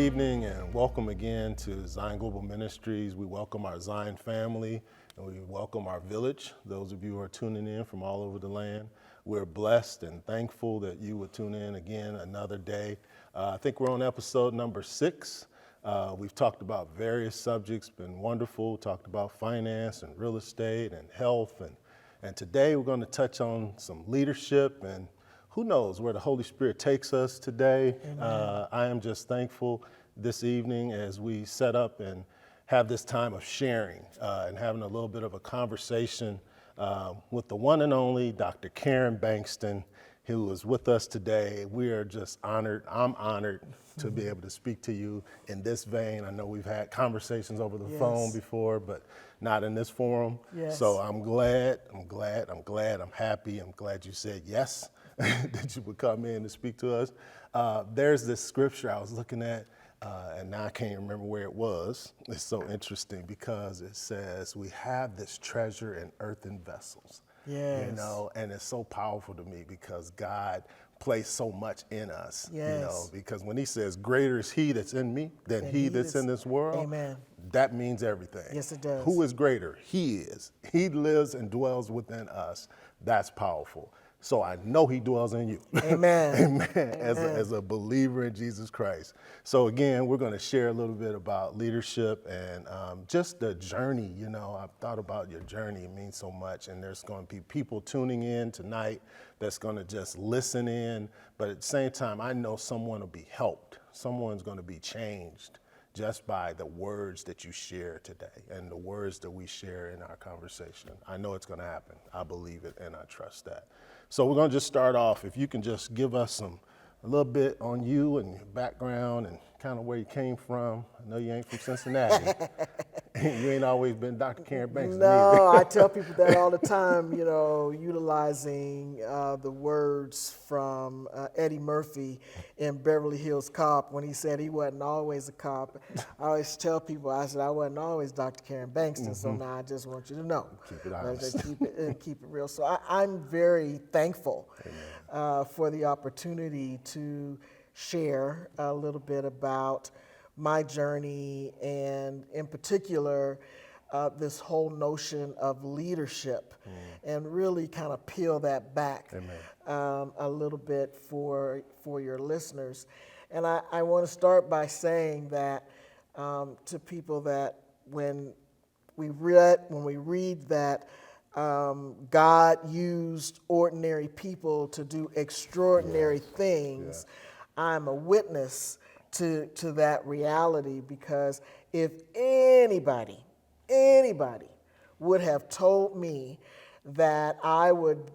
evening and welcome again to Zion Global Ministries. We welcome our Zion family and we welcome our village, those of you who are tuning in from all over the land. We're blessed and thankful that you would tune in again another day. I think we're on episode number 6. We've talked about various subjects, been wonderful, talked about finance and real estate and health. And today we're going to touch on some leadership and who knows where the Holy Spirit takes us today. I am just thankful this evening as we set up and have this time of sharing and having a little bit of a conversation with the one and only Dr. Karen Bankston, who is with us today. We are just honored. I'm honored to be able to speak to you in this vein. I know we've had conversations over the phone before, but not in this forum. So I'm glad, I'm happy, I'm glad you said yes, that you would come in to speak to us. There's this scripture I was looking at, and now I can't remember where it was. It's so interesting because it says, we have this treasure in earthen vessels. You know, and it's so powerful to me because God placed so much in us, you know, because when he says greater is he that's in me than he that's in this world, that means everything. Yes, it does. Who is greater? He is. He lives and dwells within us. That's powerful. So I know he dwells in you. Amen. Amen. As a believer in Jesus Christ. So again, we're going to share a little bit about leadership and just the journey. You know, I've thought about your journey. It means so much. And there's going to be people tuning in tonight that's going to just listen in. But at the same time, I know someone will be helped. Someone's going to be changed just by the words that you share today and the words that we share in our conversation. I know it's going to happen. I believe it and I trust that. So we're going to just start off. If you can just give us a little bit on you and your background and kind of where you came from. I know you ain't from Cincinnati. You ain't always been Dr. Karen Bankston. No, I tell people that all the time, you know, utilizing the words from Eddie Murphy in Beverly Hills Cop when he said he wasn't always a cop. I always tell people, I said, I wasn't always Dr. Karen Bankston, so now I just want you to know. Keep it honest. Keep it real. So I'm very thankful for the opportunity to share a little bit about my journey and in particular this whole notion of leadership and really kind of peel that back a little bit for your listeners. And I want to start by saying that to people that when we read that God used ordinary people to do extraordinary things, I'm a witness to that reality, because if anybody would have told me that I would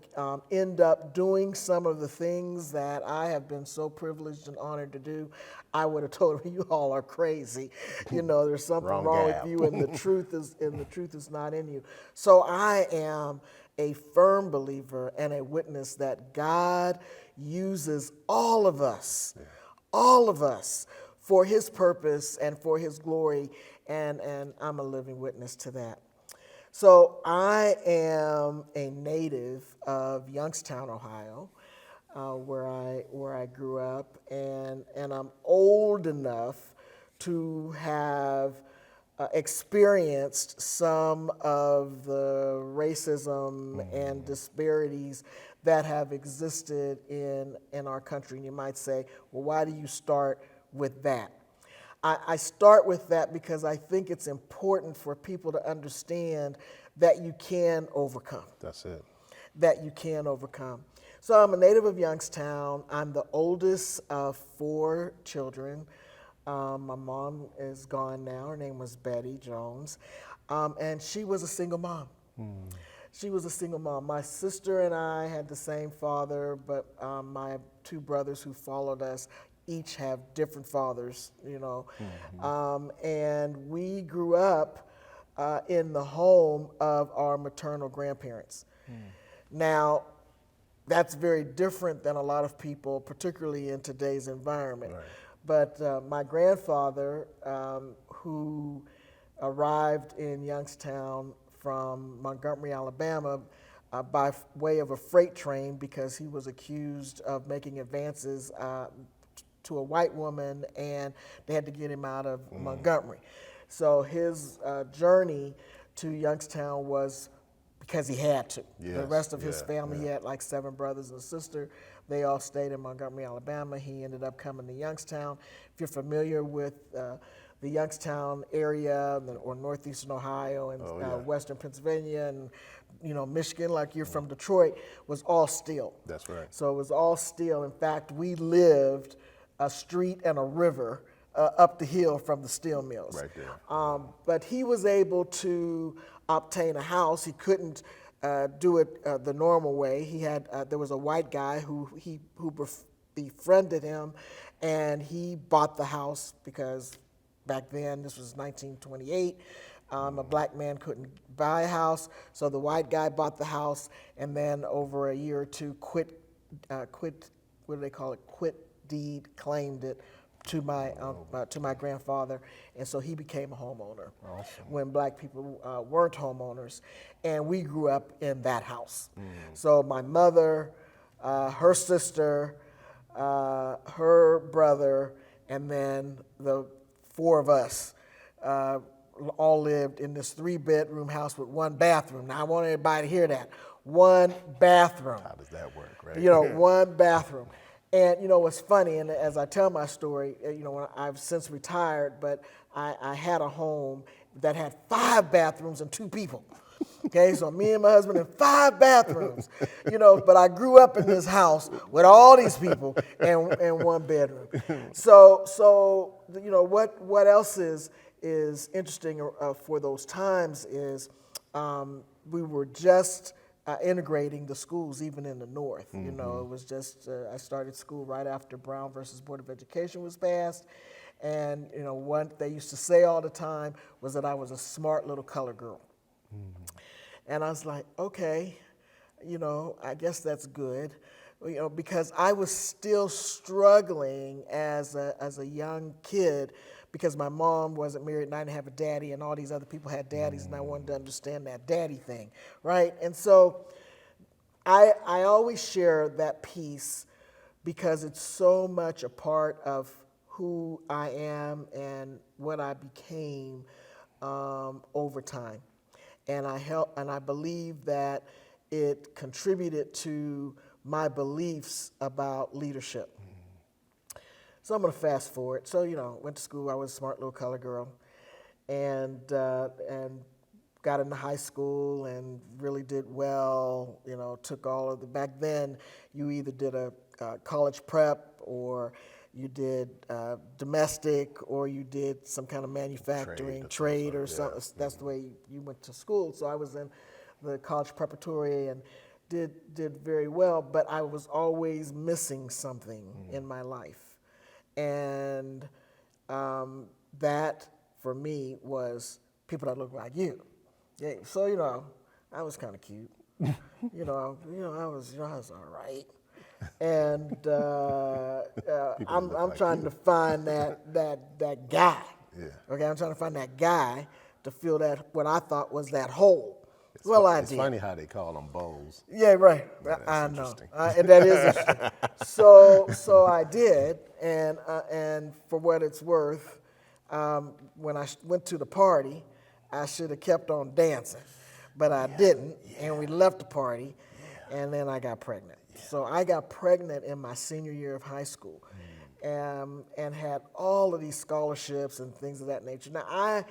end up doing some of the things that I have been so privileged and honored to do, I would have told them, you all are crazy. You know, there's something wrong with you, and the truth is not in you. So I am a firm believer and a witness that God uses all of us for his purpose and for his glory, and I'm a living witness to that. So I am a native of Youngstown, Ohio, where I grew up, and I'm old enough to have experienced some of the racism and disparities that have existed in our country. And you might say, well, why do you start with that? I start with that because I think it's important for people to understand that you can overcome. That's it. That you can overcome. So I'm a native of Youngstown. I'm the oldest of 4 children. My mom is gone now. Her name was Betty Jones. And she was a single mom. She was a single mom. My sister and I had the same father, but my 2 brothers who followed us each have different fathers, you know. And we grew up in the home of our maternal grandparents. Now, that's very different than a lot of people, particularly in today's environment. But my grandfather, who arrived in Youngstown from Montgomery, Alabama, by way of a freight train because he was accused of making advances to a white woman, and they had to get him out of Montgomery. So his journey to Youngstown was because he had to. The Yes, rest of his yeah, family, he yeah. had like 7 brothers and a sister. They all stayed in Montgomery, Alabama. He ended up coming to Youngstown. If you're familiar with the Youngstown area or northeastern Ohio and Oh, yeah. western Pennsylvania and Michigan, like you're from Detroit, was all steel. That's right. So it was all steel. In fact, we lived a street and a river up the hill from the steel mills. Right there. But he was able to obtain a house. He couldn't do it the normal way. He had there was a white guy who befriended him, and he bought the house because back then, this was 1928. A black man couldn't buy a house, so the white guy bought the house, and then over a year or two, what do they call it? Quit deed, claimed it to my grandfather, and so he became a homeowner. Awesome. When black people weren't homeowners, and we grew up in that house. So my mother, her sister, her brother, and then the 4 of us all lived in this 3-bedroom house with 1 bathroom. Now I want everybody to hear that. 1 bathroom. How does that work, right? 1 bathroom. And what's funny, and as I tell my story, when I've since retired, but I had a home that had 5 bathrooms and 2 people. Okay, so me and my husband in 5 bathrooms, but I grew up in this house with all these people and 1 bedroom. So what else is interesting for those times is we were just integrating the schools even in the north. It was just I started school right after Brown versus Board of Education was passed, and what they used to say all the time was that I was a smart little colored girl. And I was like, okay, I guess that's good, because I was still struggling as a young kid because my mom wasn't married and I didn't have a daddy, and all these other people had daddies, and I wanted to understand that daddy thing, right? And so I always share that piece because it's so much a part of who I am and what I became over time. And I believe that it contributed to my beliefs about leadership. So I'm going to fast forward. So went to school. I was a smart little colored girl, and got into high school and really did well. Took all of the back then. You either did a college prep or you did domestic, or you did some kind of manufacturing trade or something. Yeah. That's the way you went to school. So I was in the college preparatory and did very well, but I was always missing something in my life. And that, for me, was people that looked like you. Yeah, so, I was kind of cute. I was all right. And I'm trying to find that guy. Yeah. Okay, I'm trying to find that guy to fill that what I thought was that hole. It's funny how they call them bowls. Yeah, right. Yeah, I know. interesting. And that is interesting. So I did, and for what it's worth, when I went to the party, I should have kept on dancing, but I didn't, and we left the party, and then I got pregnant. So I got pregnant in my senior year of high school, and had all of these scholarships and things of that nature. Now I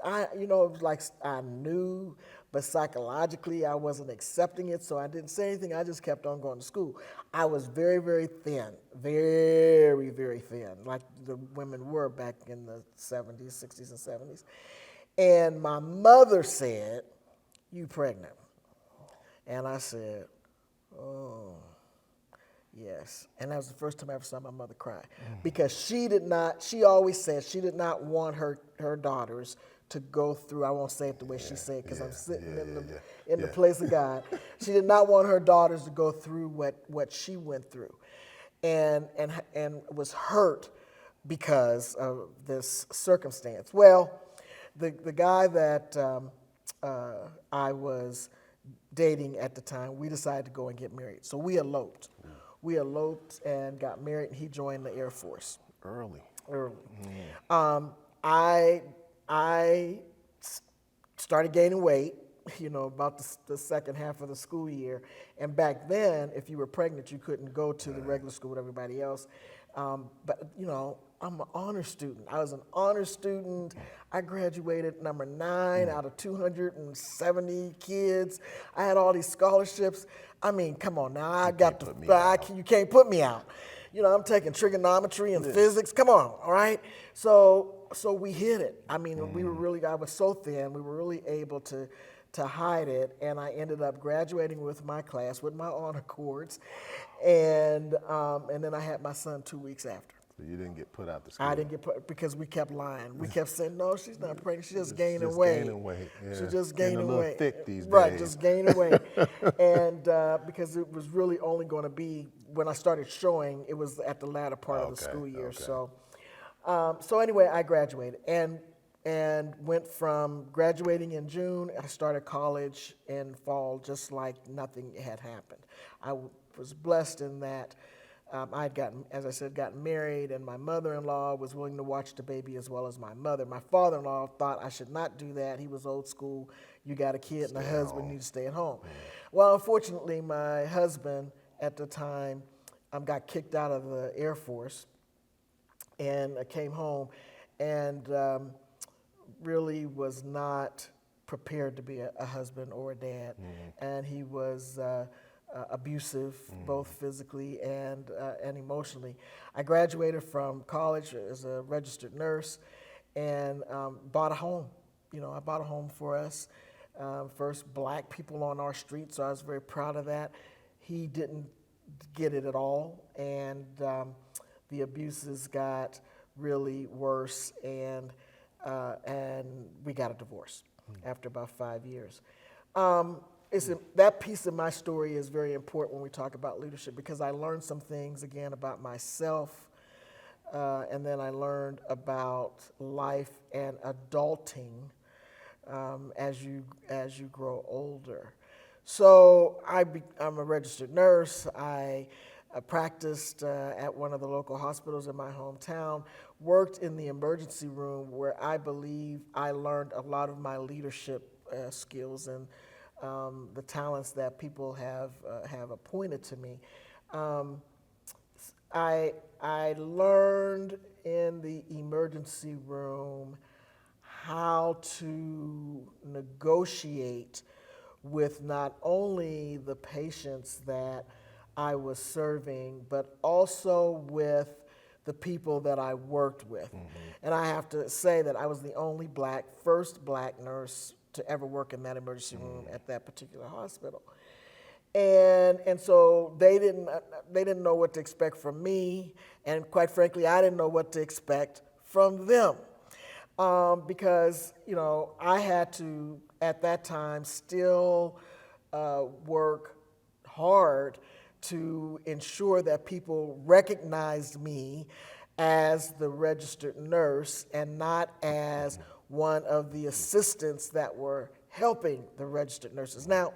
it was like I knew, but psychologically I wasn't accepting it, so I didn't say anything. I just kept on going to school. I was very, very thin, very, very thin, like the women were back in the 70s, 60s, and 70s. And my mother said, "You pregnant?" And I said, "Oh, yes." And that was the first time I ever saw my mother cry, because she always said she did not want her daughters to go through, I won't say it the way she said it because I'm sitting in the place of God. She did not want her daughters to go through what she went through, and was hurt because of this circumstance. Well, the guy that I was dating at the time, we decided to go and get married. So we eloped. we eloped and got married, and he joined the Air Force Early. early. I started gaining weight, about the second half of the school year. And back then, if you were pregnant, you couldn't go to the regular school with everybody else. But I'm an honor student. I was an honor student. I graduated number 9 out of 270 kids. I had all these scholarships. I mean, come on now. You can't put me out. I'm taking trigonometry and physics. Come on, all right? So we hid it. I mean, I was so thin, we were really able to hide it, and I ended up graduating with my class with my honor cords, and then I had my son 2 weeks after. So you didn't get put out the school? I didn't get put because we kept lying. We kept saying, no, she's not pregnant. She's just gaining weight. Yeah. She's just gaining weight. A little thick these days. Right, just gaining weight. And because it was really only going to be, when I started showing, it was at the latter part of the school year. Okay. So anyway, I graduated and went from graduating in June. I started college in fall, just like nothing had happened. I was blessed in that I had gotten married, and my mother-in-law was willing to watch the baby as well as my mother. My father-in-law thought I should not do that. He was old school. You got a kid and a husband, you need to stay at home. Well, unfortunately, my husband at the time got kicked out of the Air Force, and I came home and really was not prepared to be a husband or a dad. And he was abusive, both physically and emotionally. I graduated from college as a registered nurse and bought a home. I bought a home for us. First black people on our street, so I was very proud of that. He didn't get it at all, and the abuses got really worse, and we got a divorce after about 5 years. That piece of my story is very important when we talk about leadership, because I learned some things, again, about myself, and then I learned about life and adulting as you grow older. So I'm a registered nurse. I practiced at one of the local hospitals in my hometown, worked in the emergency room, where I believe I learned a lot of my leadership skills and the talents that people have appointed to me. I learned in the emergency room how to negotiate with not only the patients that I was serving, but also with the people that I worked with. And I have to say that I was the only first black nurse to ever work in that emergency room at that particular hospital. And so they didn't know what to expect from me, and quite frankly, I didn't know what to expect from them. Because, I had to, at that time, still work hard to ensure that people recognized me as the registered nurse and not as one of the assistants that were helping the registered nurses. Now,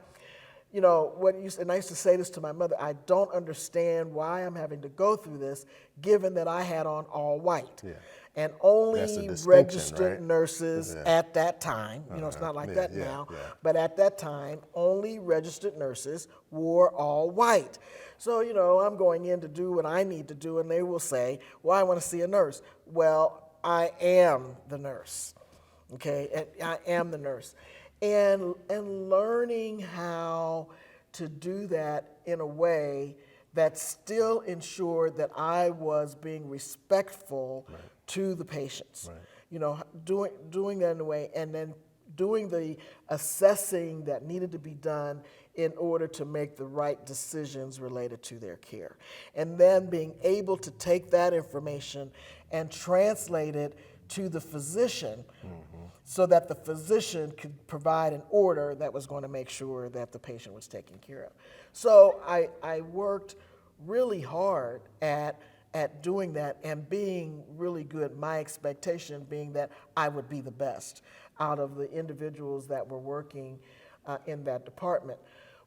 and I used to say this to my mother, I don't understand why I'm having to go through this, given that I had on all white. Yeah. And only registered nurses at that time, it's not like that now, but at that time, only registered nurses wore all white. So, I'm going in to do what I need to do, and they will say, well, I want to see a nurse. Well, I am the nurse, okay? And I am the nurse. And learning how to do that in a way that still ensured that I was being respectful to the patients. Doing that in a way, and then doing the assessing that needed to be done in order to make the right decisions related to their care. And then being able to take that information and translate it to the physician so that the physician could provide an order that was going to make sure that the patient was taken care of. So I worked really hard at doing that and being really good, my expectation being that I would be the best out of the individuals that were working in that department.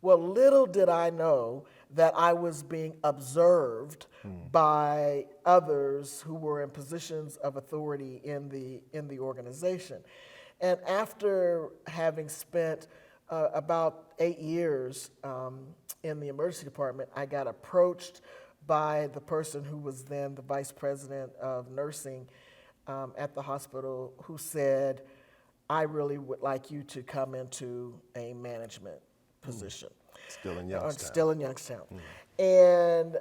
Well, little did I know that I was being observed by others who were in positions of authority in the organization. And after having spent about 8 years in the emergency department, I got approached by the person who was then the vice president of nursing at the hospital, who said, I really would like you to come into a management position. Still in Youngstown. Still in Youngstown. And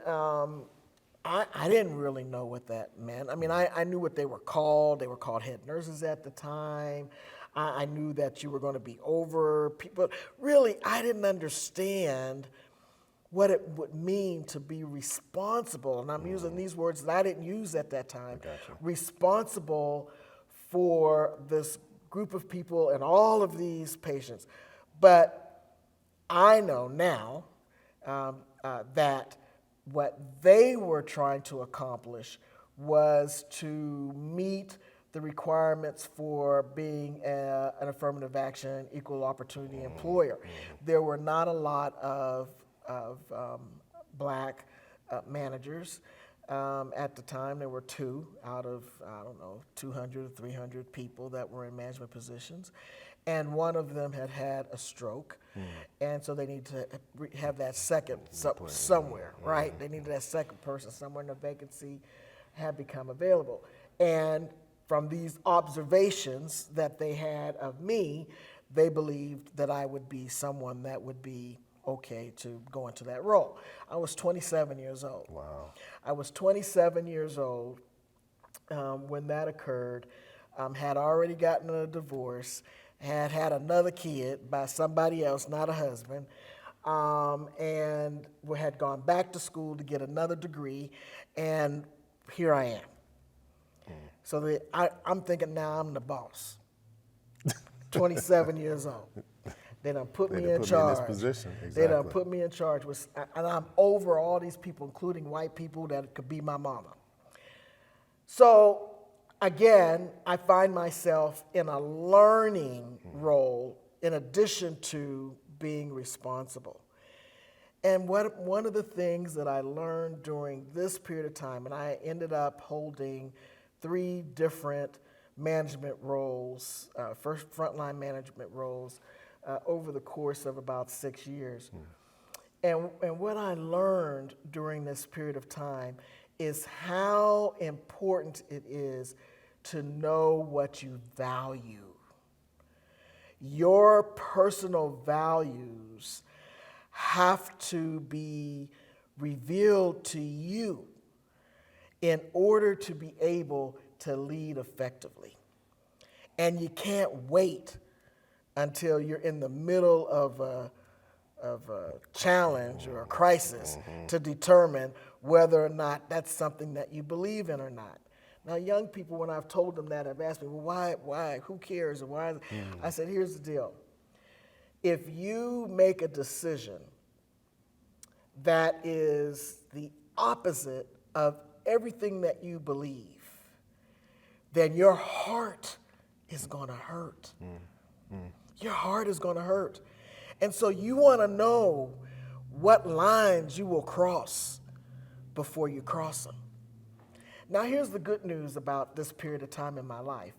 I didn't really know what that meant. I mean, I knew what they were called. They were called head nurses at the time. I knew that you were going to be over people. Really, I didn't understand what it would mean to be responsible. And I'm using these words that I didn't use at that time. Responsible for this group of people and all of these patients. But I know now that what they were trying to accomplish was to meet the requirements for being an affirmative action, equal opportunity employer. There were not a lot of black managers. At the time, there were 2 out of, 200 or 300 people that were in management positions. And one of them had had a stroke. And so they needed to have that second somewhere, right? They needed that second person somewhere, and a vacancy had become available. And from these observations that they had of me, they believed that I would be someone that would be okay to go into that role. I was 27 years old. Wow. I was 27 years old when that occurred, had already gotten a divorce, had another kid by somebody else, not a husband, and had gone back to school to get another degree, and here I am. So I'm thinking now I'm the boss. 27 years old. They done put me in charge. In this position. Exactly. They done put me in charge, and I'm over all these people, including white people that could be my mama. So again, I find myself in a learning role in addition to being responsible. And one of the things that I learned during this period of time, and I ended up holding 3 different management roles, first frontline management roles, over the course of about 6 years. And what I learned during this period of time is how important it is to know what you value. Your personal values have to be revealed to you in order to be able to lead effectively. And you can't wait until you're in the middle of a challenge or a crisis to determine whether or not that's something that you believe in or not. Now, young people, when I've told them that, have asked me, well, why, who cares, or why? I said, here's the deal. If you make a decision that is the opposite of everything that you believe, then your heart is going to hurt. Your heart is going to hurt. And so you want to know what lines you will cross before you cross them. Now, here's the good news about this period of time in my life.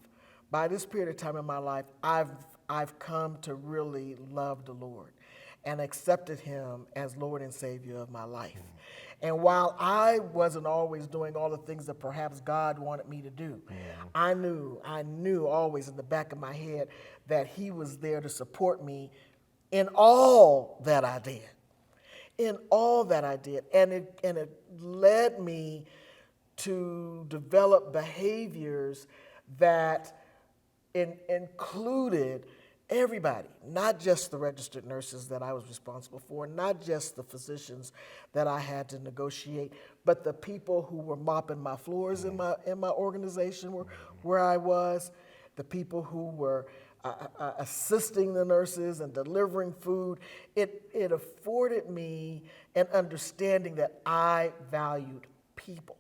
By this period of time in my life, I've come to really love the Lord and accepted Him as Lord and Savior of my life. And while I wasn't always doing all the things that perhaps God wanted me to do, I knew always in the back of my head that He was there to support me in all that I did. In all that I did. And it led me to develop behaviors that included everybody, not just the registered nurses that I was responsible for, not just the physicians that I had to negotiate, but the people who were mopping my floors in my organization where I was, the people who were assisting the nurses and delivering food. It afforded me an understanding that I valued people.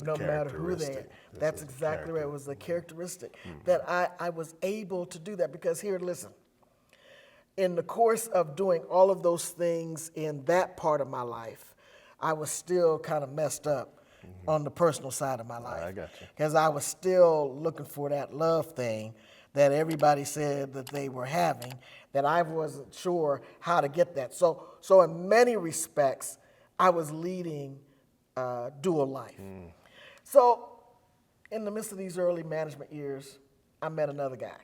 No matter who they are. That's exactly right. It was a characteristic that I was able to do that because here, listen, in the course of doing all of those things in that part of my life, I was still kind of messed up on the personal side of my life. I got you. Because I was still looking for that love thing that everybody said that they were having, that I wasn't sure how to get that. So in many respects, I was leading dual life. So in the midst of these early management years, I met another guy.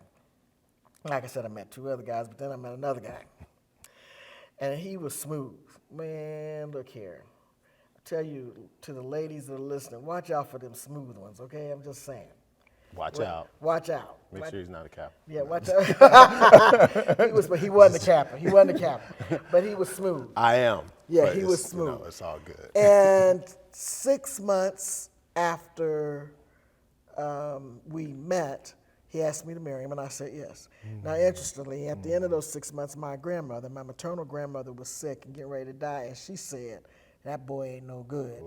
Like I said, I met two other guys, but then I met another guy. And he was smooth. Man, look here. I tell you, to the ladies that are listening, watch out for them smooth ones, okay? I'm just saying. Watch out. Watch out. Make sure he's not a Kappa. Yeah, watch out. But he wasn't a Kappa. He wasn't a Kappa. But he was smooth. I am. Yeah, but he was it's, smooth. it's all good. And 6 months after we met, he asked me to marry him, and I said yes. Now, interestingly, at the end of those 6 months, my maternal grandmother, was sick and getting ready to die, and she said, that boy ain't no good.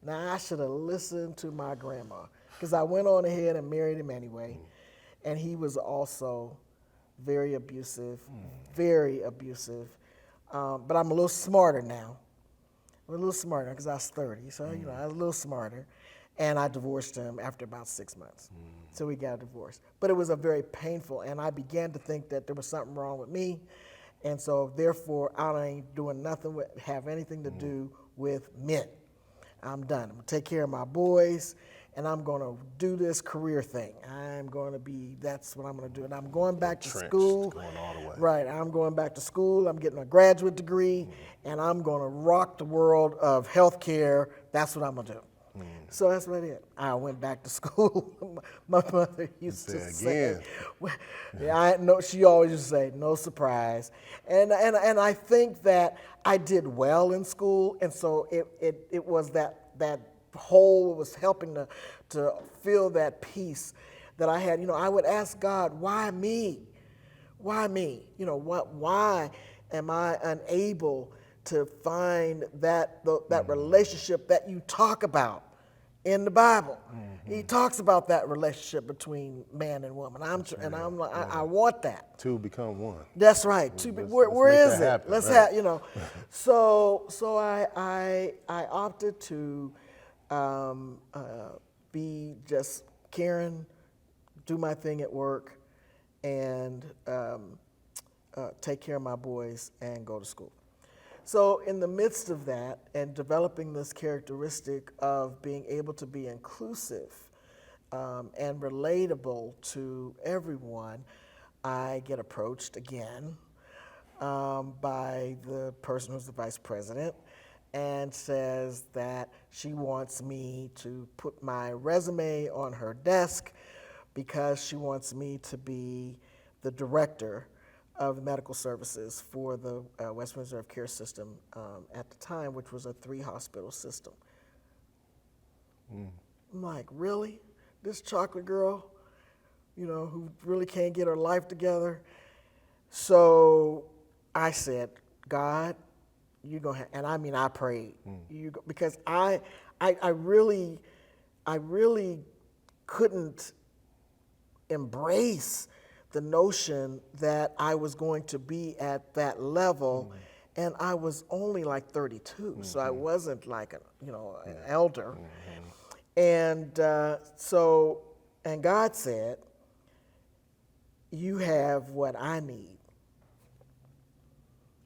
Now, I should have listened to my grandma, because I went on ahead and married him anyway, and he was also very abusive, very abusive. But I'm a little smarter now. I'm a little smarter because I was 30, so you know, I was a little smarter. And I divorced him after about 6 months. So we got a divorce. But it was a very painful, and I began to think that there was something wrong with me. And so therefore, I ain't doing nothing have anything to do with men. I'm done. I'm gonna take care of my boys, and I'm gonna do this career thing. That's what I'm gonna do. And I'm going back to school. Going all the way. Right, I'm going back to school. I'm getting a graduate degree, and I'm gonna rock the world of healthcare. That's what I'm gonna do. So that's what I did. I went back to school. My mother used to say, she always used to say, no surprise. And I think that I did well in school, and so it was that hole was helping to fill that peace that I had. You know, I would ask God, why me? Why me? You know, why am I unable to find that relationship that you talk about in the Bible? He talks about that relationship between man and woman. I'm like, I want that. Two become one. That's right. Where make is that it? happen, Let's right. have, you know. So I opted to be just Karen, do my thing at work, and take care of my boys and go to school. So in the midst of that and developing this characteristic of being able to be inclusive and relatable to everyone, I get approached again by the person who's the vice president and says that she wants me to put my resume on her desk because she wants me to be the director of medical services for the Western Reserve Care System at the time, which was a 3-hospital system. I'm like, really? This chocolate girl, you know, who really can't get her life together? So I said, God, you're gonna have, and I mean, I prayed, because I really couldn't embrace the notion that I was going to be at that level, and I was only like 32, so I wasn't like an elder. And and God said, you have what I need.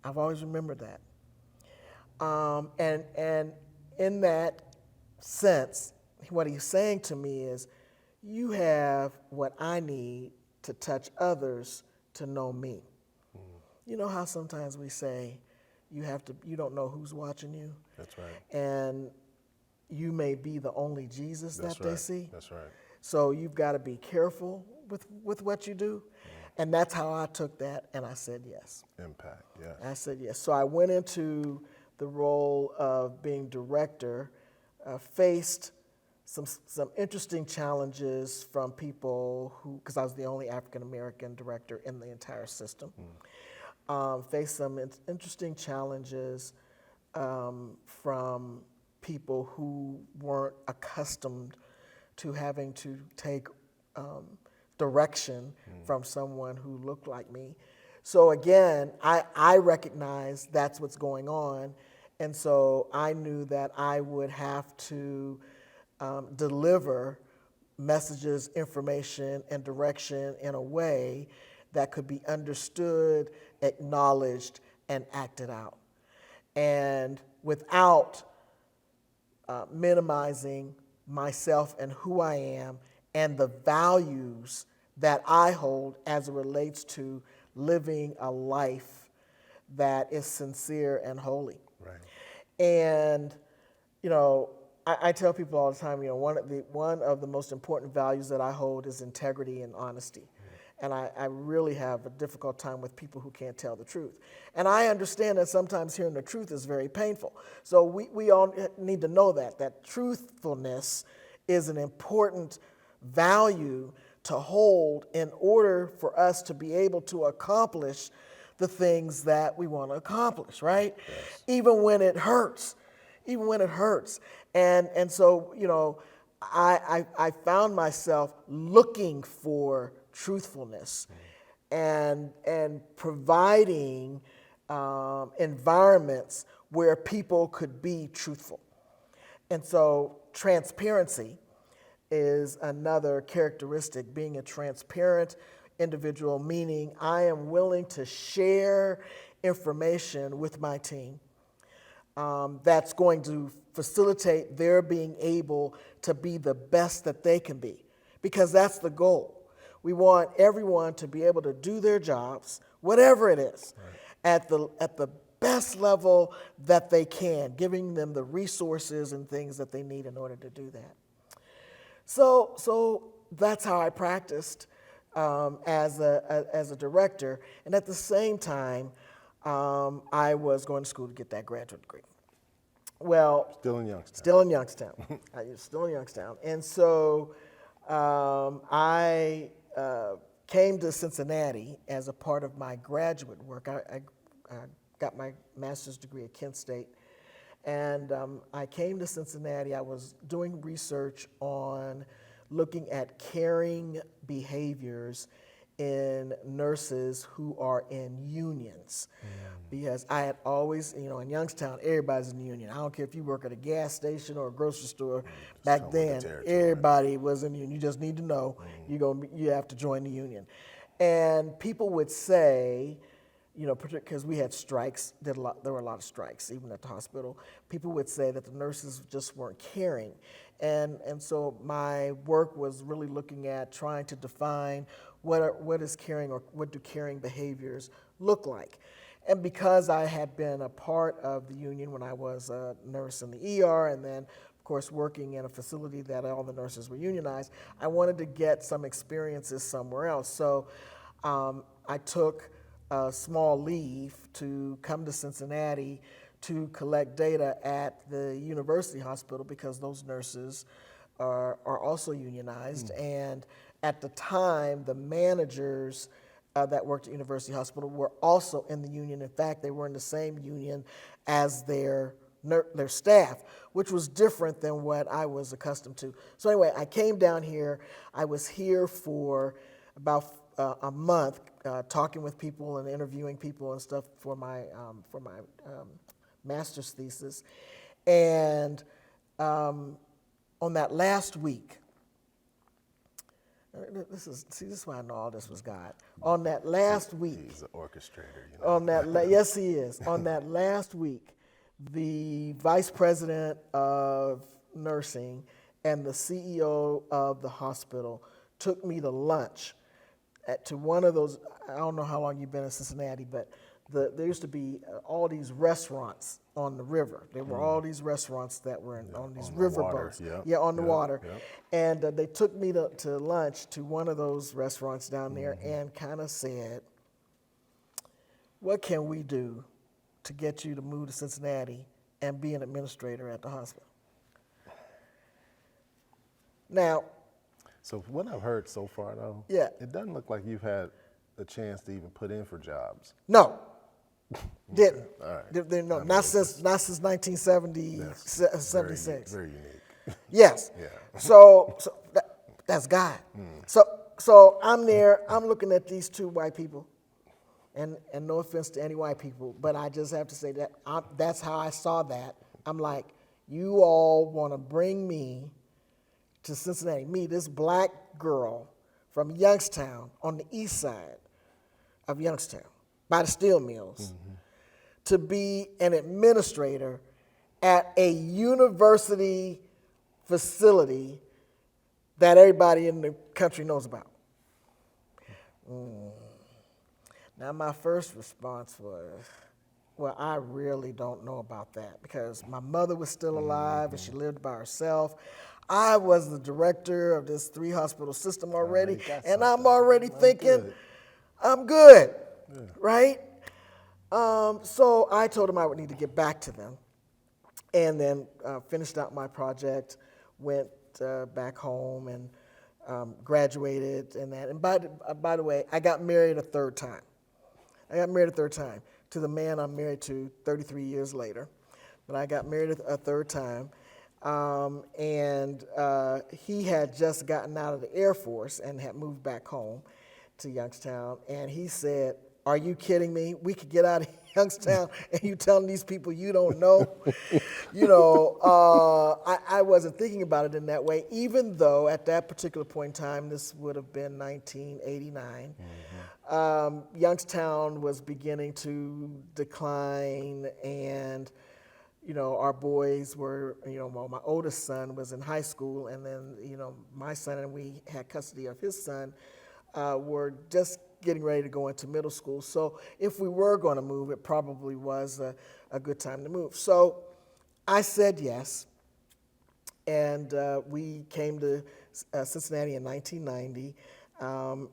I've always remembered that. And in that sense, what he's saying to me is, you have what I need to touch others to know me. You know how sometimes we say, you don't know who's watching you? That's right. And you may be the only Jesus that they see. That's right. So you've got to be careful with what you do. And that's how I took that, and I said yes. Impact, yeah. I said yes. So I went into the role of being director, faced some interesting challenges from people because I was the only African-American director in the entire system. Faced some interesting challenges from people who weren't accustomed to having to take direction from someone who looked like me. So again, I recognize that's what's going on. And so I knew that I would have to deliver messages, information, and direction in a way that could be understood, acknowledged, and acted out. And without minimizing myself and who I am and the values that I hold as it relates to living a life that is sincere and holy. Right. And, I tell people all the time, one of the most important values that I hold is integrity and honesty. And I really have a difficult time with people who can't tell the truth. And I understand that sometimes hearing the truth is very painful. So we all need to know that truthfulness is an important value to hold in order for us to be able to accomplish the things that we want to accomplish, right? Yes. Even when it hurts. And so, I found myself looking for truthfulness and providing environments where people could be truthful. And so transparency is another characteristic, being a transparent individual, meaning I am willing to share information with my team that's going to facilitate their being able to be the best that they can be, because that's the goal. We want everyone to be able to do their jobs, whatever it is, at the best level that they can, giving them the resources and things that they need in order to do that. So that's how I practiced as a director, and at the same time, I was going to school to get that graduate degree. Well, Still in Youngstown. Still in Youngstown. Still in Youngstown. And so I came to Cincinnati as a part of my graduate work. I got my master's degree at Kent State. And I came to Cincinnati. I was doing research on looking at caring behaviors in nurses who are in unions. Because I had always, in Youngstown, everybody's in the union. I don't care if you work at a gas station or a grocery store. Back then, everybody was in the union. You just need to know you have to join the union. And people would say, because we had strikes, there were a lot of strikes, even at the hospital. People would say that the nurses just weren't caring. And so my work was really looking at trying to define what is caring, or what do caring behaviors look like. And because I had been a part of the union when I was a nurse in the ER, and then, of course, working in a facility that all the nurses were unionized, I wanted to get some experiences somewhere else. So I took a small leave to come to Cincinnati to collect data at the university hospital, because those nurses are also unionized. And at the time, the managers that worked at University Hospital were also in the union. In fact, they were in the same union as their staff, which was different than what I was accustomed to. So anyway, I came down here. I was here for about a month, talking with people and interviewing people and stuff for my master's thesis. And on that last week, this is why I know all this was God. On that last week, He's an orchestrator. Yes, he is. On that last week, the vice president of nursing and the CEO of the hospital took me to lunch to one of those. I don't know how long you've been in Cincinnati, but there used to be all these restaurants on the river. There were all these restaurants that were on these river boats. On the water. And they took me to lunch to one of those restaurants down there and kind of said, what can we do to get you to move to Cincinnati and be an administrator at the hospital? Now, So what I've heard so far, though, Yeah. it doesn't look like you've had a chance to even put in for jobs. no, didn't. All right. No, not since 1976. Very unique. Yes. Yeah. So that's God. So I'm there. I'm looking at these two white people, And no offense to any white people, but I just have to say that that's how I saw that. I'm like, you all want to bring me to Cincinnati, me, this black girl from Youngstown on the east side of Youngstown, by the steel mills, to be an administrator at a university facility that everybody in the country knows about. Now, my first response was, well, I really don't know about that, because my mother was still alive and she lived by herself. I was the director of this 3-hospital system already, and I'm already thinking, I'm good, right? So I told them I would need to get back to them, and then finished out my project, went back home and graduated and that. And by the way, I got married a third time. To the man I'm married to 33 years later. But I got married a third time. And he had just gotten out of the Air Force and had moved back home to Youngstown. And he said, are you kidding me? We could get out of Youngstown and you telling these people you don't know? I wasn't thinking about it in that way, even though at that particular point in time, this would have been 1989, Youngstown was beginning to decline, and our boys were, well, my oldest son was in high school, and then, my son, and we had custody of his son, were just getting ready to go into middle school. So if we were going to move, it probably was a good time to move. So I said yes, and we came to Cincinnati in 1990.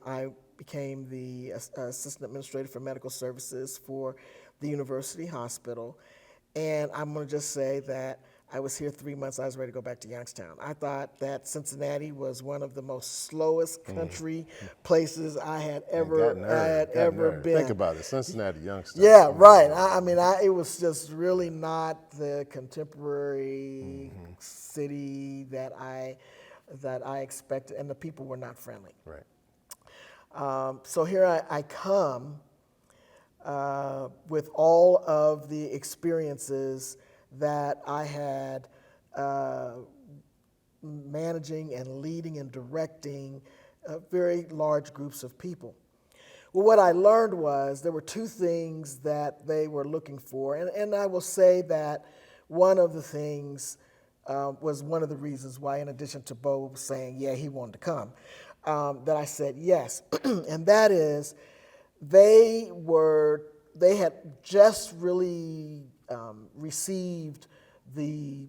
I became the assistant administrator for medical services for the university hospital. And I'm going to just say that I was here 3 months. I was ready to go back to Youngstown. I thought that Cincinnati was one of the most slowest country places I had ever been. Think about it, Cincinnati, Youngstown. Yeah, right. I mean, it was just really not the contemporary city that I expected, and the people were not friendly. Right. So here I come with all of the experiences that I had managing and leading and directing very large groups of people. Well, what I learned was there were two things that they were looking for, and I will say that one of the things was one of the reasons why, in addition to Bo saying, yeah, he wanted to come, that I said yes, and that is they had just really received the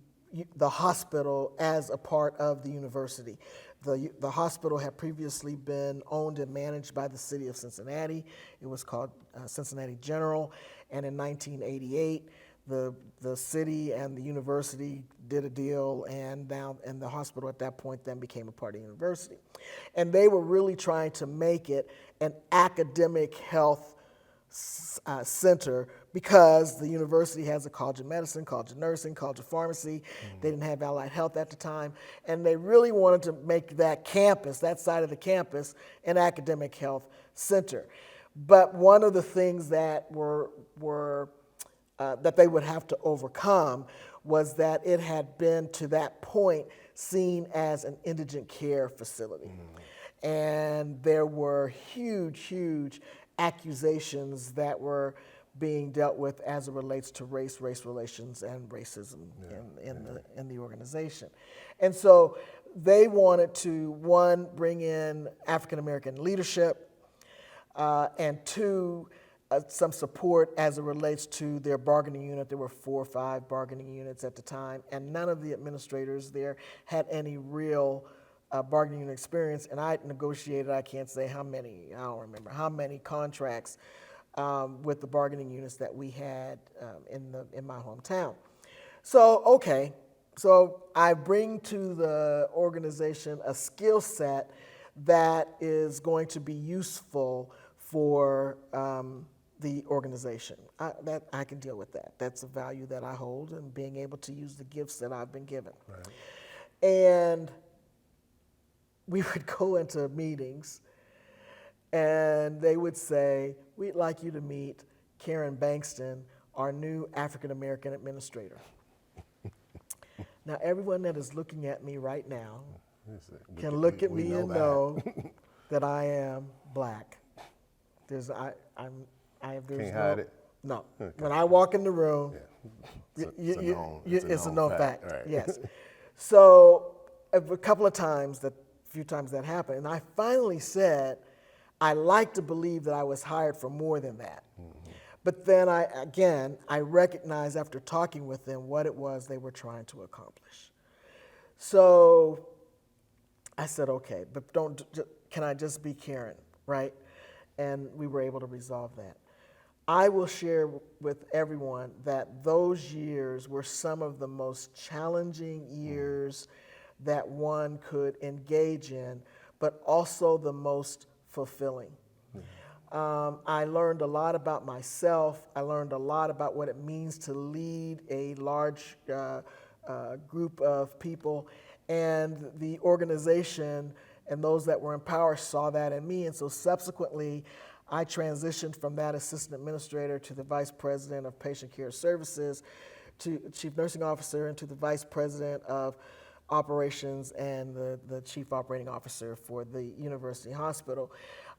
hospital as a part of the university. The hospital had previously been owned and managed by the city of Cincinnati. It was called Cincinnati General, and in 1988, the city and the university did a deal, and the hospital at that point then became a part of the university. And they were really trying to make it an academic health center, because the university has a college of medicine, college of nursing, college of pharmacy. They didn't have allied health at the time, and they really wanted to make that campus, that side of the campus, an academic health center. But one of the things that that they would have to overcome was that it had been to that point seen as an indigent care facility. And there were huge accusations that were being dealt with as it relates to race relations, and racism in the organization. And so they wanted to, one, bring in African American leadership, and two, some support as it relates to their bargaining unit. There were 4 or 5 bargaining units at the time, and none of the administrators there had any real bargaining unit experience. And I negotiated, I can't say how many, I don't remember how many contracts with the bargaining units that we had in my hometown. So, okay, so I bring to the organization a skill set that is going to be useful for the organization. I can deal with that. That's a value that I hold, and being able to use the gifts that I've been given. Right. And we would go into meetings, and they would say, we'd like you to meet Karen Bankston, our new African American administrator. Now, everyone that is looking at me right now can look at me and know that I am black. There's Can't no, hide it. no. Okay. When I walk in the room, It's a known fact. Right. Yes. So a few times that happened, and I finally said, I like to believe that I was hired for more than that. Mm-hmm. But then I recognized after talking with them what it was they were trying to accomplish. So I said, okay, but can I just be Karen, right? And we were able to resolve that. I will share with everyone that those years were some of the most challenging years that one could engage in, but also the most fulfilling. I learned a lot about myself. I learned a lot about what it means to lead a large group of people, and the organization and those that were in power saw that in me, and so subsequently I transitioned from that assistant administrator to the vice president of patient care services, to chief nursing officer, and to the vice president of operations and the chief operating officer for the university hospital.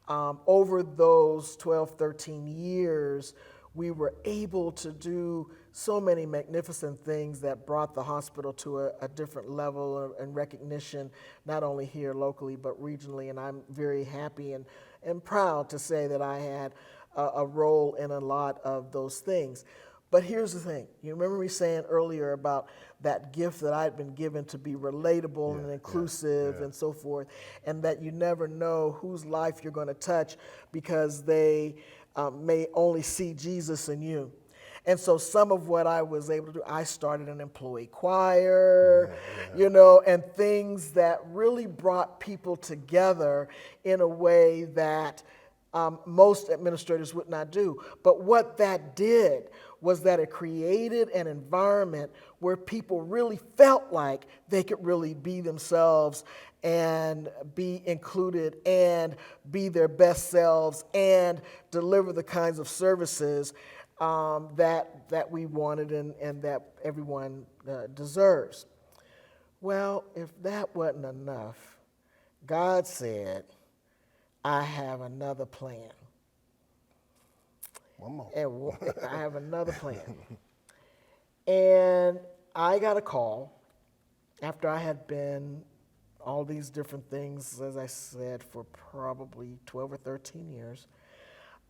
Over those 12, 13 years, we were able to do so many magnificent things that brought the hospital to a different level and recognition, not only here locally, but regionally. And I'm very happy and proud to say that I had a role in a lot of those things. But here's the thing. You remember me saying earlier about that gift that I'd been given to be relatable and inclusive and so forth, and that you never know whose life you're going to touch because they may only see Jesus in you. And so some of what I was able to do, I started an employee choir, and things that really brought people together in a way that most administrators would not do. But what that did was that it created an environment where people really felt like they could really be themselves and be included and be their best selves and deliver the kinds of services that we wanted and that everyone deserves. Well, if that wasn't enough, God said, I have another plan. One more. And I have another plan. And I got a call after I had been all these different things, as I said, for probably 12 or 13 years.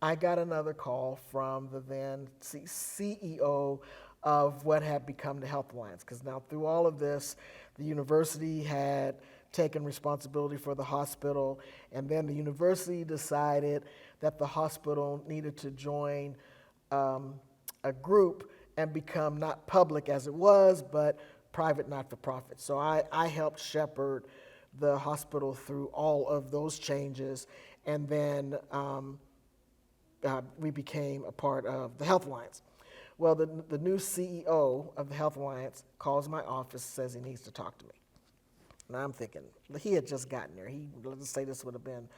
I got another call from the then CEO of what had become the Health Alliance, because now through all of this, the university had taken responsibility for the hospital, and then the university decided that the hospital needed to join a group and become not public as it was, but private not-for-profit. So I helped shepherd the hospital through all of those changes, and then we became a part of the Health Alliance. Well, the new CEO of the Health Alliance calls my office, says he needs to talk to me. And I'm thinking, he had just gotten there. Let's say this would have been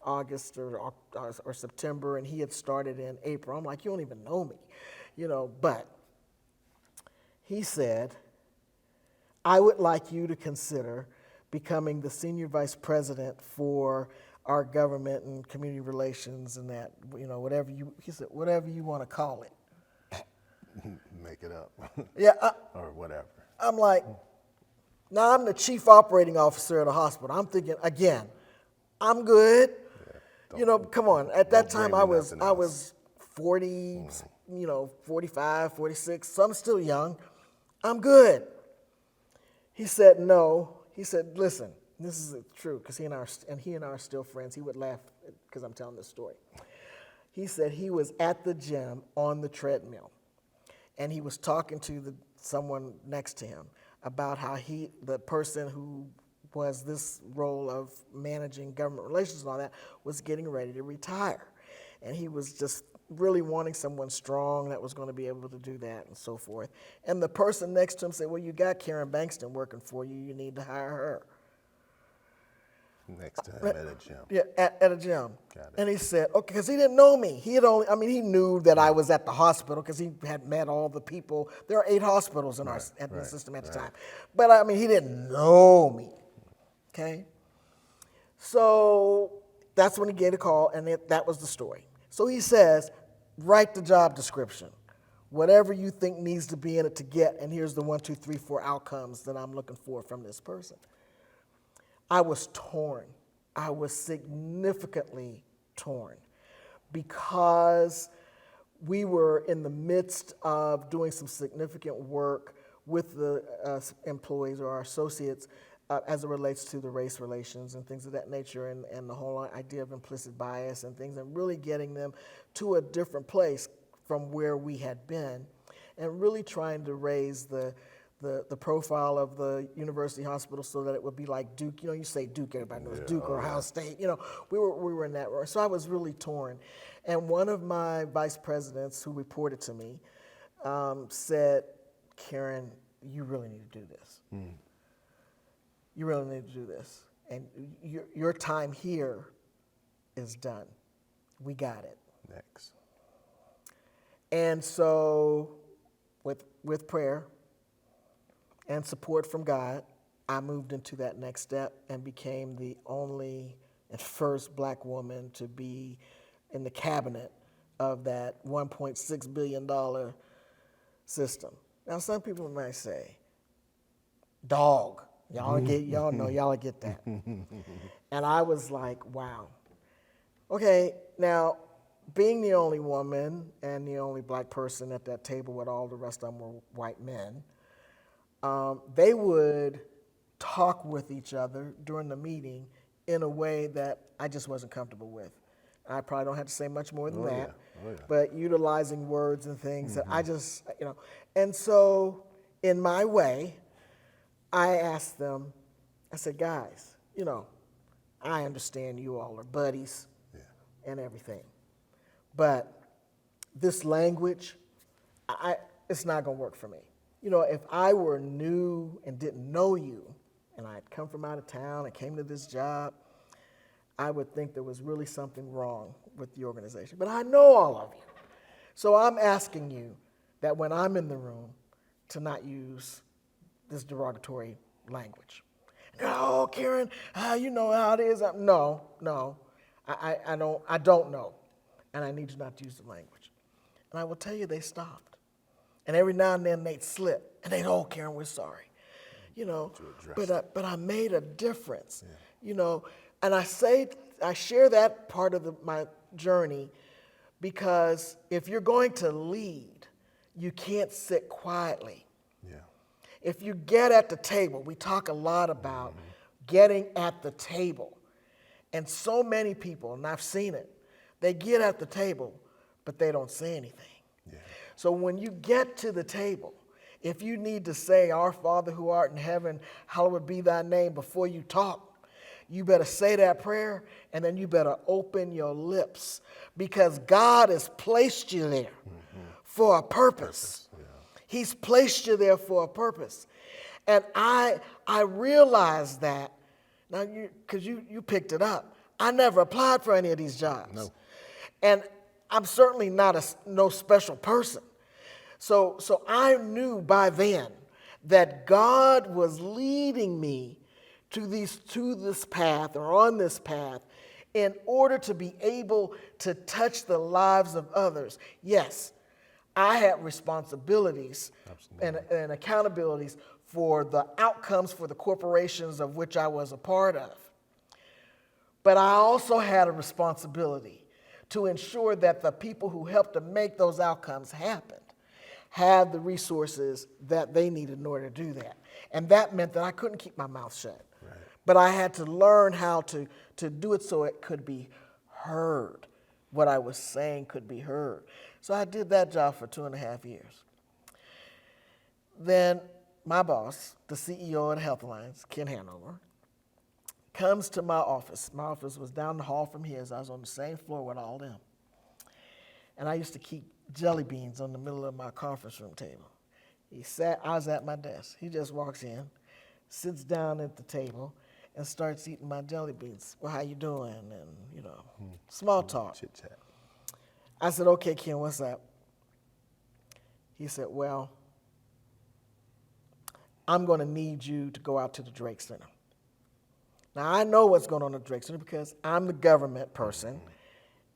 August or September, and he had started in April. I'm like, you don't even know me, but he said, I would like you to consider becoming the senior vice president for our government and community relations and that, he said, whatever you want to call it. Make it up. Yeah. Or whatever. I'm like, now I'm the chief operating officer of the hospital. I'm thinking, again, I'm good. Come on. At that time, I was 40, 45, 46, so I'm still young. I'm good. He said, no. He said, listen, this is true, because he and I are still friends. He would laugh because I'm telling this story. He said he was at the gym on the treadmill, and he was talking to someone next to him about how the person who was this role of managing government relations and all that, was getting ready to retire. And he was just really wanting someone strong that was going to be able to do that and so forth. And the person next to him said, well, you got Karen Bankston working for you. You need to hire her. Next to him at a gym. Yeah, at a gym. Got it. And he said, okay, because he didn't know me. He knew that I was at the hospital because he had met all the people. There are 8 hospitals in the system at the time. But he didn't know me, okay? So that's when he gave a call, and that was the story. So he says, write the job description, whatever you think needs to be in it to get, and here's the 1, 2, 3, 4 outcomes that I'm looking for from this person. I was torn. I was significantly torn because we were in the midst of doing some significant work with the employees or our associates as it relates to the race relations and things of that nature, and the whole idea of implicit bias and things, and really getting them to a different place from where we had been, and really trying to raise the profile of the university hospital so that it would be like Duke. You say Duke, everybody knows Duke or Ohio State. We were in that. So I was really torn. And one of my vice presidents who reported to me said, Karen, you really need to do this. You really need to do this. And your time here is done. We got it. Next. And so with prayer and support from God, I moved into that next step and became the only and first black woman to be in the cabinet of that $1.6 billion system. Now, some people might say, dog, y'all get that. And I was like, wow. Okay, now, being the only woman and the only black person at that table with all the rest of them were white men, they would talk with each other during the meeting in a way that I just wasn't comfortable with. I probably don't have to say much more than that, but utilizing words and things that I just, And so in my way, I asked them, I said, guys, I understand you all are buddies and everything, but this language, it's not going to work for me. If I were new and didn't know you, and I had come from out of town and came to this job, I would think there was really something wrong with the organization. But I know all of you. So I'm asking you that when I'm in the room to not use this derogatory language. No, Karen, you know how it is. No, I don't know. And I need you not to use the language. And I will tell you, they stopped. And every now and then they'd slip. And they'd, oh, Karen, we're sorry. But I made a difference. And I share that part of my journey because if you're going to lead, you can't sit quietly. Yeah. If you get at the table, we talk a lot about getting at the table. And so many people, and I've seen it, they get at the table, but they don't say anything. Yeah. So when you get to the table, if you need to say, Our Father who art in heaven, hallowed be thy name before you talk, you better say that prayer, and then you better open your lips because God has placed you there for a purpose. Yeah. He's placed you there for a purpose. And I realized that, now because you picked it up, I never applied for any of these jobs. No. And I'm certainly not no special person. So I knew by then that God was leading me to this path or on this path in order to be able to touch the lives of others. Yes, I had responsibilities and accountabilities for the outcomes for the corporations of which I was a part of. But I also had a responsibility to ensure that the people who helped to make those outcomes happen had the resources that they needed in order to do that. And that meant that I couldn't keep my mouth shut. Right. But I had to learn how to do it so it could be heard. What I was saying could be heard. So I did that job for 2.5 years. Then my boss, the CEO of Health Alliance, Ken Hanover, comes to my office. My office was down the hall from his. I was on the same floor with all them. And I used to keep jelly beans on the middle of my conference room table. I was at my desk. He just walks in, sits down at the table, and starts eating my jelly beans. Well, how you doing? And, small talk. Chit chat. I said, okay, Ken, what's up? He said, well, I'm going to need you to go out to the Drake Center. Now, I know what's going on at Drake Center because I'm the government person,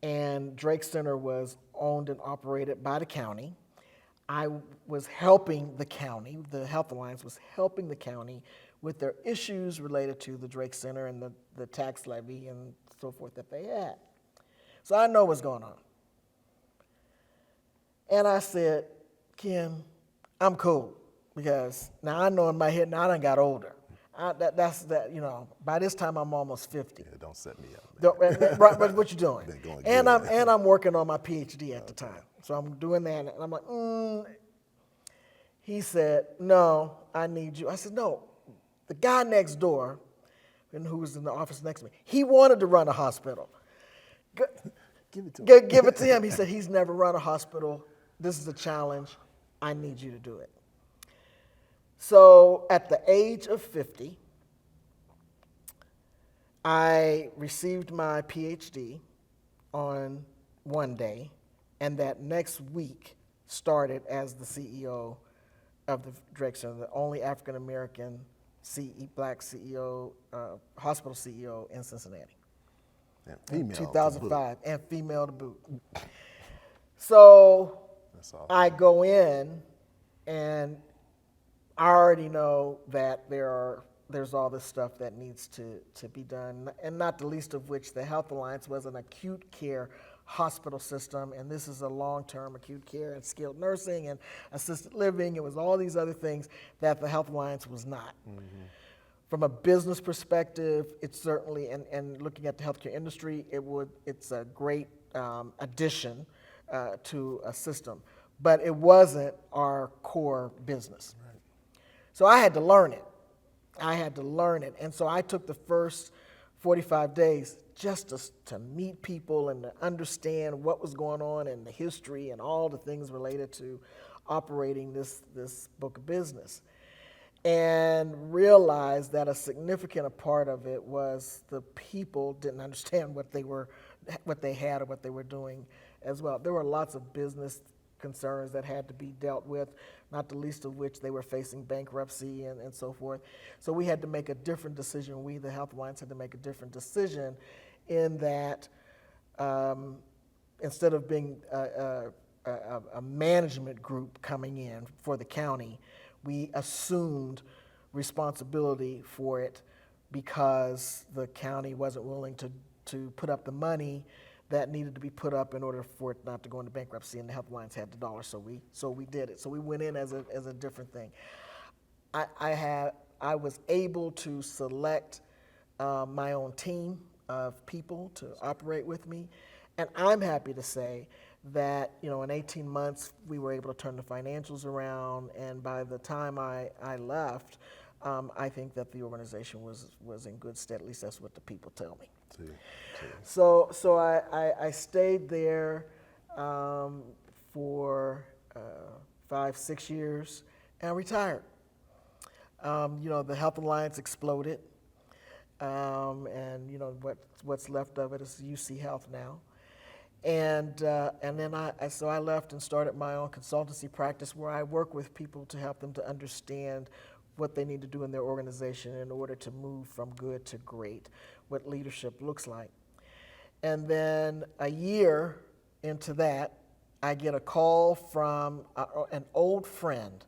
and Drake Center was owned and operated by the county. I was helping the county, the Health Alliance was helping the county with their issues related to the Drake Center and the tax levy and so forth that they had. So I know what's going on. And I said, Ken, I'm cool, because now I know in my head, now I done got older. By this time I'm almost 50. Yeah, don't set me up. Right, but what you doing? Been going And good. I'm working on my PhD at the time. So I'm doing that, and I'm like, He said, no, I need you. I said, no, the guy next door, and who was in the office next to me, he wanted to run a hospital. Give it to me. Give it to him. He said, he's never run a hospital. This is a challenge. I need you to do it. So at the age of 50, I received my PhD on one day, and that next week started as the CEO of the Drake Center, the only African American black CEO, hospital CEO in Cincinnati. And female. 2005, and female to boot. So That's awesome. I go in, and I already know that there's all this stuff that needs to be done, and not the least of which the Health Alliance was an acute care hospital system, and this is a long-term acute care and skilled nursing and assisted living. It was all these other things that the Health Alliance was not. Mm-hmm. From a business perspective, it's certainly, and looking at the healthcare industry, it's a great addition to a system, but it wasn't our core business. Right. So I had to learn it. And so I took the first 45 days just to meet people and to understand what was going on and the history and all the things related to operating this book of business. And realized that a significant part of it was the people didn't understand what they had or what they were doing as well. There were lots of business concerns that had to be dealt with, not the least of which they were facing bankruptcy and so forth. So we had to make a different decision. We, the Health Alliance, had to make a different decision in that instead of being a management group coming in for the county, we assumed responsibility for it because the county wasn't willing to put up the money that needed to be put up in order for it not to go into bankruptcy, and the Health Alliance had the dollars, so we did it. So we went in as a different thing. I was able to select my own team of people to operate with me, and I'm happy to say that in 18 months we were able to turn the financials around, and by the time I left, I think that the organization was in good stead. At least that's what the people tell me. So I stayed there for 5-6 years and retired. The Health Alliance exploded, and what's left of it is UC Health now. And then I left and started my own consultancy practice where I work with people to help them to understand what they need to do in their organization in order to move from good to great, what leadership looks like. And then a year into that, I get a call from an old friend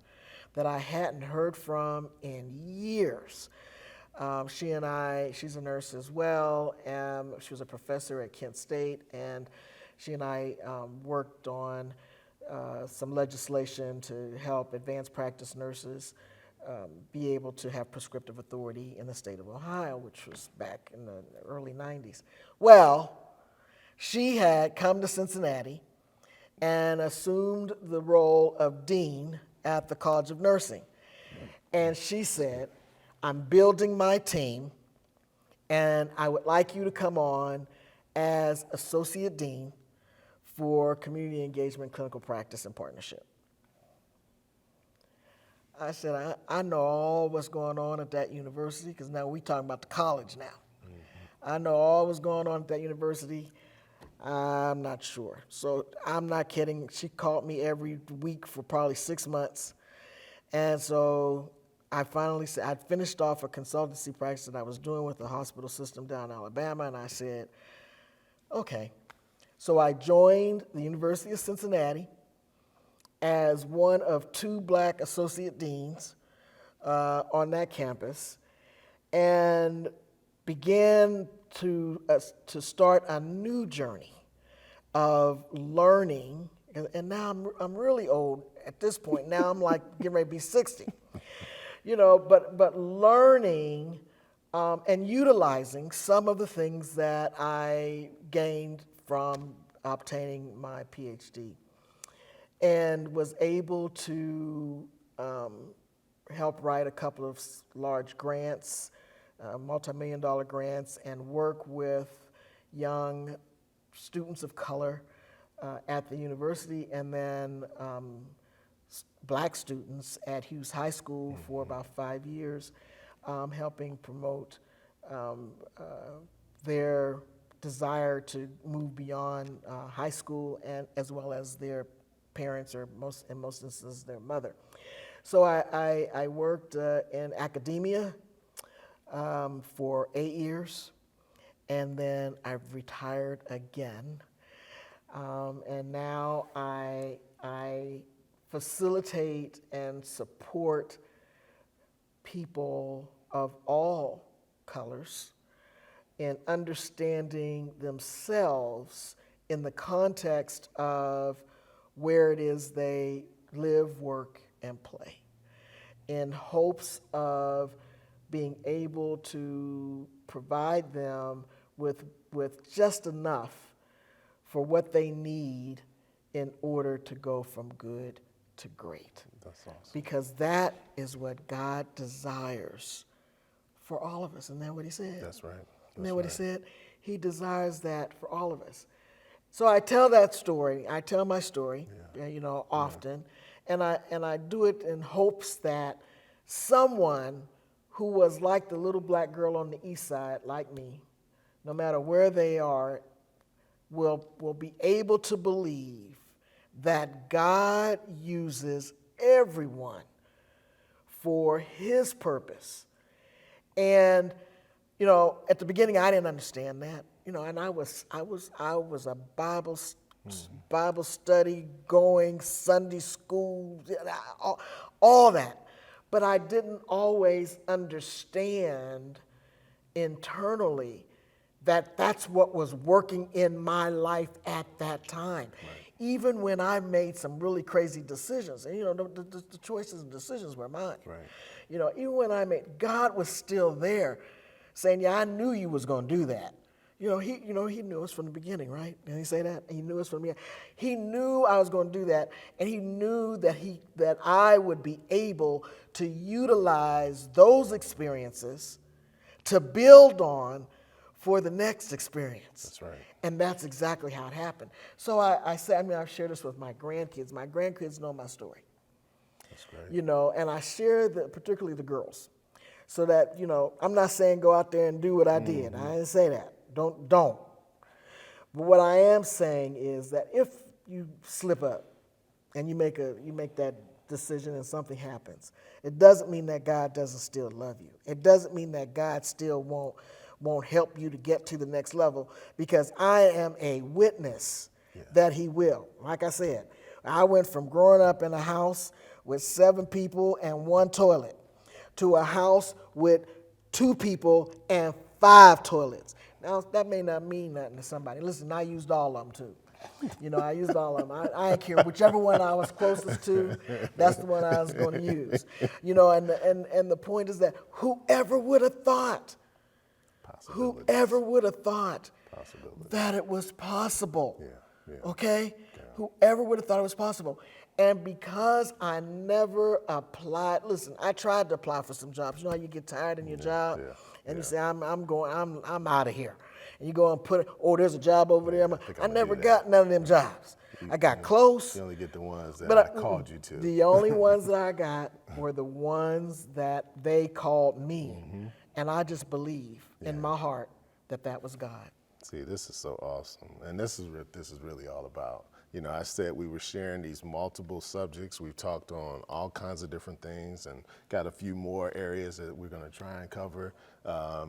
that I hadn't heard from in years. She's a nurse as well, and she was a professor at Kent State, and she and I worked on some legislation to help advanced practice nurses be able to have prescriptive authority in the state of Ohio, which was back in the early 90s. Well, she had come to Cincinnati and assumed the role of dean at the College of Nursing. And she said, I'm building my team, and I would like you to come on as associate dean for community engagement, clinical practice, and partnership. I said, I know all what's going on at that university, because now we talking about the college now. I know all what's going on at that university. I'm not sure. So I'm not kidding. She called me every week for probably 6 months. And so I finally said, I'd finished off a consultancy practice that I was doing with the hospital system down in Alabama, and I said, okay. So I joined the University of Cincinnati as one of 2 black associate deans on that campus, and began to start a new journey of learning. And now I'm really old at this point. Now I'm like getting ready to be 60, But learning and utilizing some of the things that I gained from obtaining my PhD, and was able to help write a couple of large grants, multi-million-dollar grants, and work with young students of color at the university, and then black students at Hughes High School for about 5 years, helping promote their desire to move beyond high school, and as well as their parents, or in most instances their mother. So I worked in academia for 8 years, and then I retired again. And now I facilitate and support people of all colors in understanding themselves in the context of where it is they live, work, and play, in hopes of being able to provide them with just enough for what they need in order to go from good to great. That's awesome. Because that is what God desires for all of us. Isn't that what he said? That's right. Isn't that what he said? He desires that for all of us. So I tell that story. I tell my story, often, and I do it in hopes that someone who was like the little black girl on the east side, like me, no matter where they are, will be able to believe that God uses everyone for his purpose. And at the beginning I didn't understand that, and I was a Bible study going, Sunday school, all that. But I didn't always understand internally that that's what was working in my life at that time. Right. Even when I made some really crazy decisions, and the choices and decisions were mine. Right. Even when God was still there, saying, "Yeah, I knew you was going to do that." He knew us from the beginning, right? Didn't he say that? He knew us from the beginning. He knew I was going to do that, and he knew that I would be able to utilize those experiences to build on for the next experience. That's right. And that's exactly how it happened. So I've shared this with my grandkids. My grandkids know my story. That's great. And I share particularly the girls, so that, I'm not saying go out there and do what I did. I didn't say that. Don't. But what I am saying is that if you slip up and you make that decision and something happens, it doesn't mean that God doesn't still love you. It doesn't mean that God still won't help you to get to the next level, because I am a witness that he will. Like I said, I went from growing up in a house with 7 people and 1 toilet to a house with 2 people and 5 toilets. Now, that may not mean nothing to somebody. Listen, I used all of them too. I used all of them. I didn't care. Whichever one I was closest to, that's the one I was going to use. And the point is that whoever would have thought that it was possible? Okay? Yeah. Whoever would have thought it was possible. And because I never applied, listen, I tried to apply for some jobs. You know how you get tired in your job? And you say, I'm out of here. And you go and there's a job over there. I never got none of them jobs. I got close. You only get the ones that But I called you to. The only ones that I got were the ones that they called me. And I just believe in my heart that that was God. See, this is so awesome. And this is what this is really all about. You know, I said we were sharing these multiple subjects. We've talked on all kinds of different things and got a few more areas that we're going to try and cover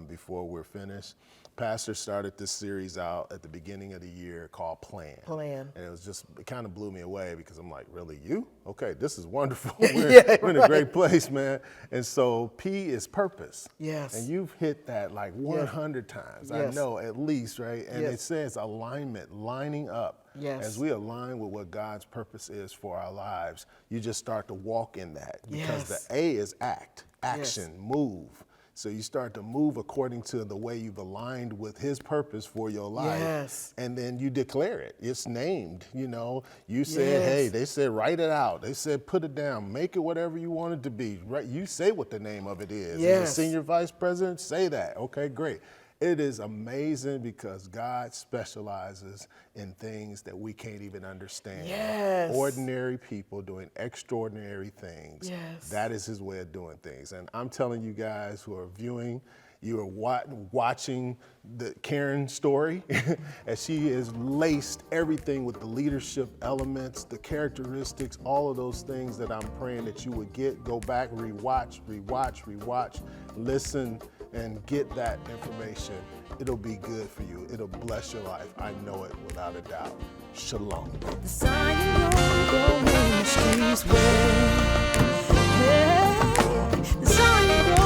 before we're finished. Pastor started this series out at the beginning of the year called Plan. Plan. And it kind of blew me away because I'm like, really, you? Okay, this is wonderful. Yeah, we're in a great place, man. And so P is purpose. Yes. And you've hit that like 100 times. I Yes. know, at least, right? And Yes. it says alignment, lining up. Yes. As we align with what God's purpose is for our lives, you just start to walk in that. Because Yes. the A is action, move. So you start to move according to the way you've aligned with his purpose for your life. Yes. And then you declare it. It's named, you know. You said, Yes. hey, they said write it out. They said put it down. Make it whatever you want it to be. Right? You say what the name of it is. Yes. As a senior vice president, say that. Okay, great. It is amazing because God specializes in things that we can't even understand. Yes. Ordinary people doing extraordinary things. Yes. That is his way of doing things. And I'm telling you guys who are viewing, you are watching the Karen story as she has laced everything with the leadership elements, the characteristics, all of those things that I'm praying that you would go back, rewatch, listen, and get that information. It'll be good for you. It'll bless your life. I know it without a doubt. Shalom. The Zion Global Ministries way. Hey, the Zion Global